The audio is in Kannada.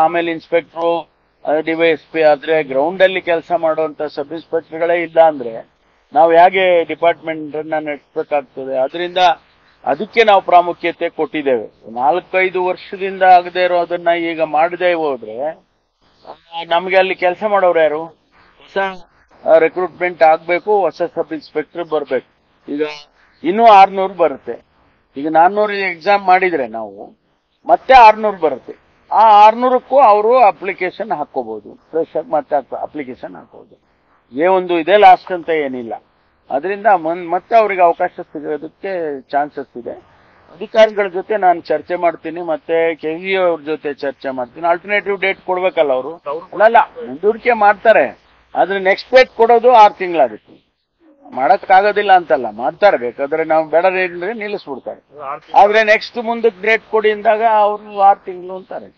ಆಮೇಲೆ ಇನ್ಸ್ಪೆಕ್ಟ್ರು ಡಿವೈಎಸ್ಪಿ ಆದ್ರೆ ಗ್ರೌಂಡ್ ಅಲ್ಲಿ ಕೆಲಸ ಮಾಡುವಂತ ಸಬ್ ಇನ್ಸ್ಪೆಕ್ಟರ್ಗಳೇ ಇಲ್ಲ ಅಂದ್ರೆ ನಾವು ಹೇಗೆ ಡಿಪಾರ್ಟ್ಮೆಂಟ್ ಅನ್ನ ನಡೆಸಬೇಕಾಗ್ತದೆ. ಅದರಿಂದ ಅದಕ್ಕೆ ನಾವು ಪ್ರಾಮುಖ್ಯತೆ ಕೊಟ್ಟಿದ್ದೇವೆ. 4-5 ವರ್ಷದಿಂದ ಆಗದೆ ಇರೋದನ್ನ ಈಗ ಮಾಡದೆ ಹೋದ್ರೆ ನಮ್ಗೆ ಅಲ್ಲಿ ಕೆಲಸ ಮಾಡೋರು ಯಾರು? ಹೊಸ ರಿಕ್ರೂಟ್ಮೆಂಟ್ ಆಗ್ಬೇಕು, ಹೊಸ ಸಬ್ ಇನ್ಸ್ಪೆಕ್ಟರ್ ಬರ್ಬೇಕು. ಈಗ ಇನ್ನೂ 600 ಬರುತ್ತೆ. ಈಗ 400 ಎಕ್ಸಾಮ್ ಮಾಡಿದ್ರೆ ನಾವು ಮತ್ತೆ 600 ಬರುತ್ತೆ. ಆ 600ಕ್ಕೂ ಅವರು ಅಪ್ಲಿಕೇಶನ್ ಹಾಕೋಬಹುದು, ಫ್ರೆಶ್ ಆಗಿ ಮತ್ತೆ ಅಪ್ಲಿಕೇಶನ್ ಹಾಕೋಬಹುದು. ಒಂದು ಇದೇ ಲಾಸ್ಟ್ ಅಂತ ಏನಿಲ್ಲ. ಅದರಿಂದ ಮತ್ತೆ ಅವ್ರಿಗೆ ಅವಕಾಶ ಸಿಗೋದಕ್ಕೆ ಚಾನ್ಸಸ್ ಇದೆ. ಅಧಿಕಾರಿಗಳ ಜೊತೆ ನಾನು ಚರ್ಚೆ ಮಾಡ್ತೀನಿ, ಮತ್ತೆ KV ಅವ್ರ ಜೊತೆ ಚರ್ಚೆ ಮಾಡ್ತೀನಿ. ಆಲ್ಟರ್ನೇಟಿವ್ ಡೇಟ್ ಕೊಡ್ಬೇಕಲ್ಲ ಅವರು. ಅಲ್ಲ ಮುಂದೂಡಿಕೆ ಮಾಡ್ತಾರೆ, ಆದ್ರೆ ನೆಕ್ಸ್ಟ್ ಡೇಟ್ ಕೊಡೋದು 6 ತಿಂಗಳಾಗುತ್ತೆ. ಮಾಡಕ್ಕಾಗೋದಿಲ್ಲ ಅಂತಲ್ಲ, ಮಾಡ್ತಾರೆ. ಬೇಕಾದ್ರೆ ನಾವು ಬೇಡ ಅಂದ್ರೆ ನಿಲ್ಲಿಸ್ಬಿಡ್ತಾರೆ. ಆದ್ರೆ ನೆಕ್ಸ್ಟ್ ಮುಂದಕ್ಕೆ ಡೇಟ್ ಕೊಡಿ ಅಂದಾಗ ಅವರು 6 ತಿಂಗಳು ಅಂತಾರೆ.